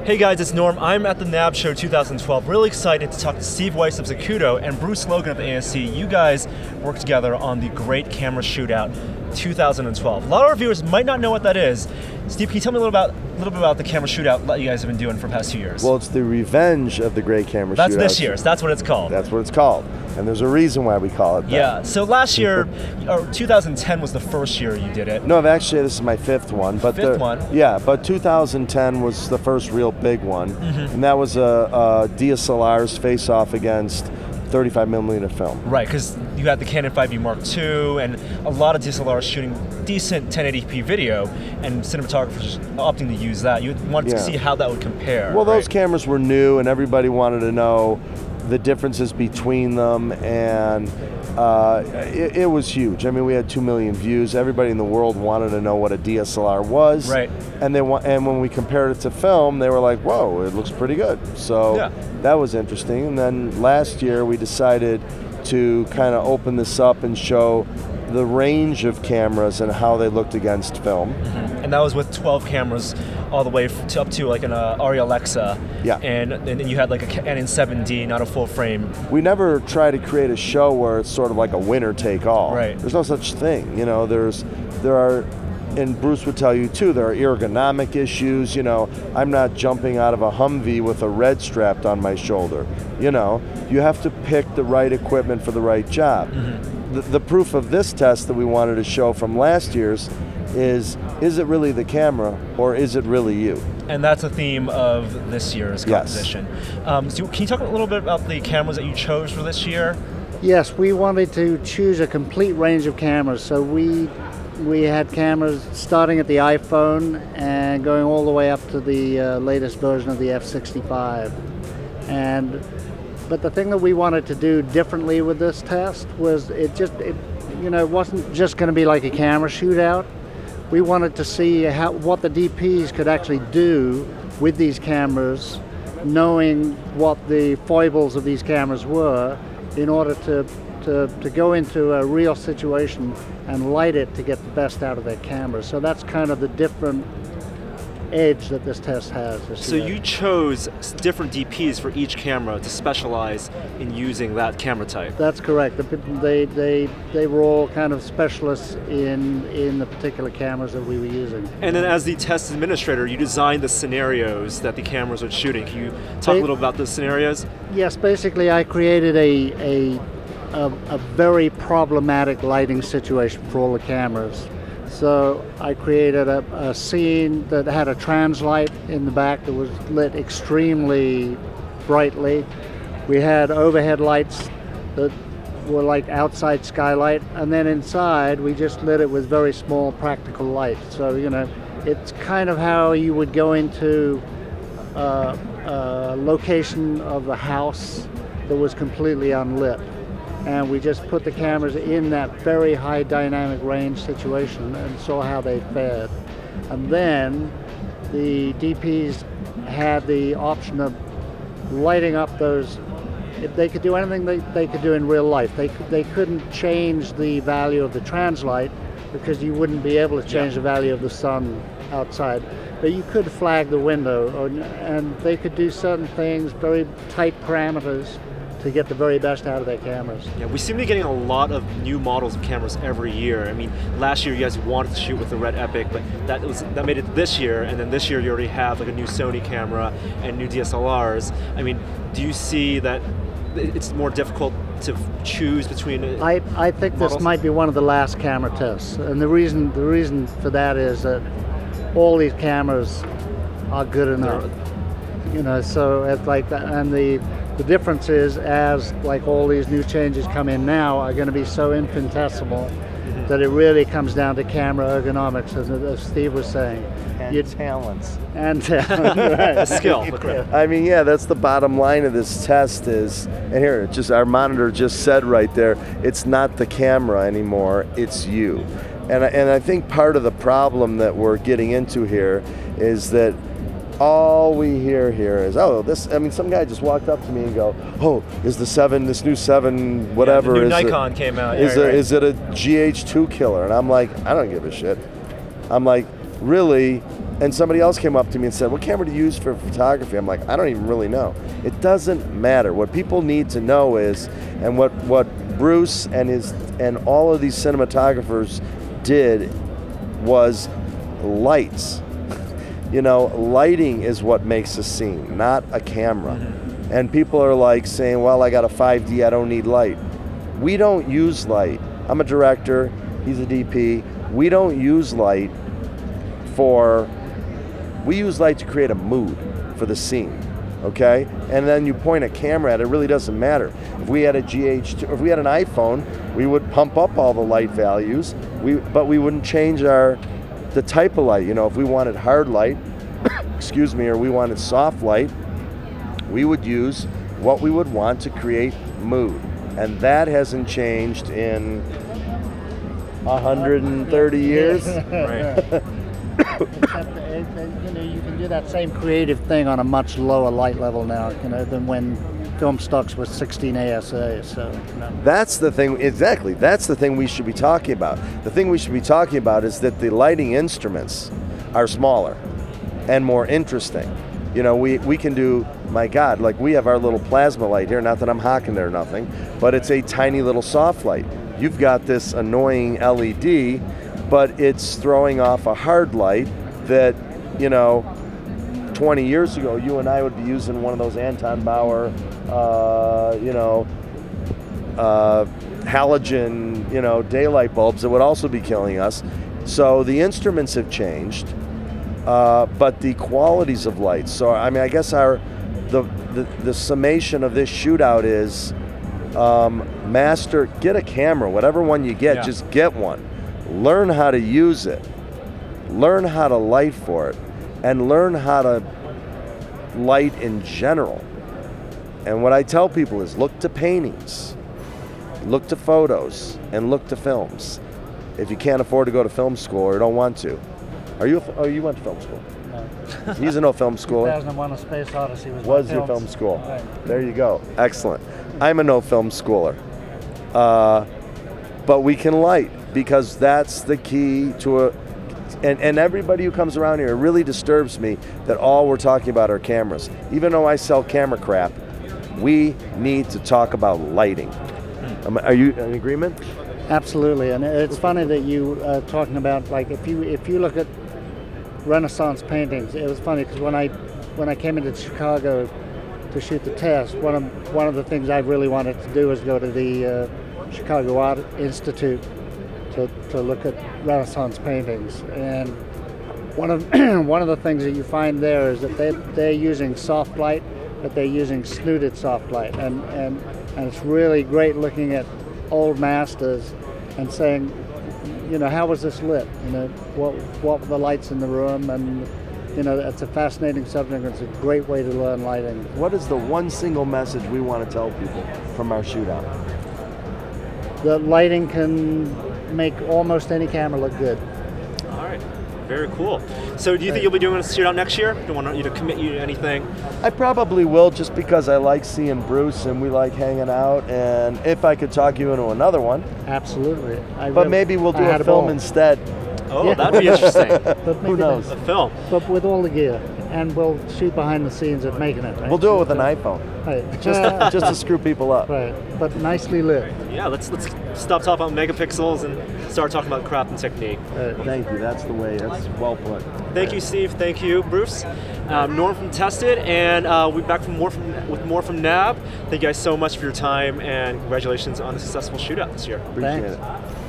Hey guys, it's Norm. I'm at the NAB show 2012. Really excited to talk to Steve Weiss of Zacuto and Bruce Logan of A.S.C. You guys worked together on the Great Camera Shootout 2012. A lot of our viewers might not know what that is. Steve, can you tell me a little bit about the camera shootout that you guys have been doing for the past 2 years? Well, it's the revenge of the Great Camera Shootout. That's this year's. That's what it's called. That's what it's called. And there's a reason why we call it that. Yeah, so last year, or 2010 was the first year you did it. No, actually this is my fifth one. But Fifth one? Yeah, but 2010 was the first real big one. And that was a DSLR's face-off against 35mm film. Right, because you had the Canon 5D Mark II, and a lot of DSLRs shooting decent 1080p video, and cinematographers opting to use that. You wanted to see how that would compare. Well, those cameras were new, and everybody wanted to know the differences between them, and it was huge. I mean, we had 2 million views. Everybody in the world wanted to know what a DSLR was. Right. And when we compared it to film, they were like, whoa, it looks pretty good. So that was interesting. And then last year we decided to kind of open this up and show the range of cameras and how they looked against film. And that was with 12 cameras all the way up to like an Arri Alexa. Yeah. And then you had like a Canon 7D, not a full frame. We never try to create a show where it's sort of like a winner take all. Right. There's no such thing. You know, there are, and Bruce would tell you too, there are ergonomic issues. You know, I'm not jumping out of a Humvee with a red strapped on my shoulder. You know, you have to pick the right equipment for the right job. The proof of this test that we wanted to show from last year's is it really the camera or is it really you? And that's a theme of this year's competition. Yes. So can you talk a little bit about the cameras that you chose for this year? Yes, we wanted to choose a complete range of cameras. So we had cameras starting at the iPhone and going all the way up to the latest version of the F65. But the thing that we wanted to do differently with this test was it wasn't just going to be like a camera shootout. We wanted to see what the DPs could actually do with these cameras, knowing what the foibles of these cameras were, in order to go into a real situation and light it to get the best out of their cameras. So that's kind of the different edge that this test has. So you chose different DPs for each camera to specialize in using that camera type. That's correct. They were all kind of specialists in the particular cameras that we were using. And then as the test administrator, you designed the scenarios that the cameras are shooting. Can you talk a little about those scenarios? Yes, basically I created a very problematic lighting situation for all the cameras. So I created a scene that had a trans light in the back that was lit extremely brightly. We had overhead lights that were like outside skylight, and then inside we just lit it with very small practical lights. So, you know, it's kind of how you would go into a location of the house that was completely unlit. And we just put the cameras in that very high dynamic range situation and saw how they fared. And then the DPs had the option of lighting up those. If they could do anything they could do in real life. They couldn't change the value of the trans light because you wouldn't be able to change the value of the sun outside. But you could flag the window, and they could do certain things, very tight parameters, to get the very best out of their cameras. Yeah, we seem to be getting a lot of new models of cameras every year. I mean, last year you guys wanted to shoot with the Red Epic, but that made it this year, and then this year you already have like a new Sony camera and new DSLRs. I mean, do you see that it's more difficult to choose between I think models? This might be one of the last camera tests, and the reason for that is that all these cameras are good enough. You know, so it's like that, and the difference is, as like all these new changes come in now, are going to be so infinitesimal that it really comes down to camera ergonomics, as Steve was saying. And talents. And talent, right. Skill. I mean, yeah, that's the bottom line of this test is, and here, just our monitor just said right there, it's not the camera anymore, it's you. And I think part of the problem that we're getting into here is that all we hear here is, oh, this, I mean, some guy just walked up to me and go, oh, is this new 7, whatever. Yeah, the new Nikon came out. Is it a GH2 killer? And I'm like, I don't give a shit. I'm like, really, And somebody else came up to me and said, what camera do you use for photography? I'm like, I don't even really know. It doesn't matter. What people need to know is, and what Bruce and all of these cinematographers did was lights. You know, lighting is what makes a scene, not a camera. And people are like saying, well, I got a 5D, I don't need light. We don't use light. I'm a director, he's a DP. We don't use light we use light to create a mood for the scene, okay? And then you point a camera at it, it really doesn't matter. If we had a GH2, if we had an iPhone, we would pump up all the light values, but we wouldn't change the type of light. You know, if we wanted hard light, excuse me, or we wanted soft light, we would use what we would want to create mood. And that hasn't changed in 130 years. Right. Except, you know, you can do that same creative thing on a much lower light level now, you know, than when film stocks was 16 ASA. So, you know. That's the thing, exactly. That's the thing we should be talking about. The thing we should be talking about is that the lighting instruments are smaller and more interesting. You know, we can do, my God, like we have our little plasma light here, not that I'm hawking it or nothing, but it's a tiny little soft light. You've got this annoying LED, but it's throwing off a hard light that, you know, 20 years ago, you and I would be using one of those Anton Bauer, you know, halogen, you know, daylight bulbs that would also be killing us. So the instruments have changed, but the qualities of light. So I mean, I guess the summation of this shootout is get a camera, whatever one you get, just get one. Learn how to use it, learn how to light for it, and learn how to light in general. And what I tell people is look to paintings, look to photos, and look to films. If you can't afford to go to film school or don't want to. You went to film school? No. He's a no film schooler. 2001: A Space Odyssey was your film school. Right. There you go. Excellent. I'm a no film schooler. But we can light, because that's the key to and everybody who comes around here, it really disturbs me that all we're talking about are cameras. Even though I sell camera crap, we need to talk about lighting. Are you in agreement? Absolutely, and it's funny that you are talking about, like, if you look at Renaissance paintings, it was funny because when I came into Chicago to shoot the test, one of the things I really wanted to do was go to the Chicago Art Institute to look at Renaissance paintings, and one of the things that you find there is that they're using soft light, but they're using snooted soft light, and it's really great looking at old masters and saying, you know, how was this lit? You know, what were the lights in the room? And you know, it's a fascinating subject. It's a great way to learn lighting. What is the one single message we want to tell people from our shootout? That lighting can make almost any camera look good. All right, very cool. So do you think you'll be doing a shootout next year? Don't want you to commit you to anything. I probably will, just because I like seeing Bruce and we like hanging out, and if I could talk you into another one. Absolutely. But maybe we'll do a film instead. Oh, yeah. That'd be interesting. Who knows? A film. But with all the gear, and we'll shoot behind the scenes of making it. Right? We'll do it with an iPhone. Right. just to screw people up. Right, but nicely lit. Yeah, let's stop talking about megapixels and start talking about craft and technique. Thank you. That's the way. That's well put. Thank you, Steve. Thank you, Bruce. Norm from Tested, and we'll be back with more from NAB. Thank you guys so much for your time, and congratulations on a successful shootout this year. Appreciate Thanks. it.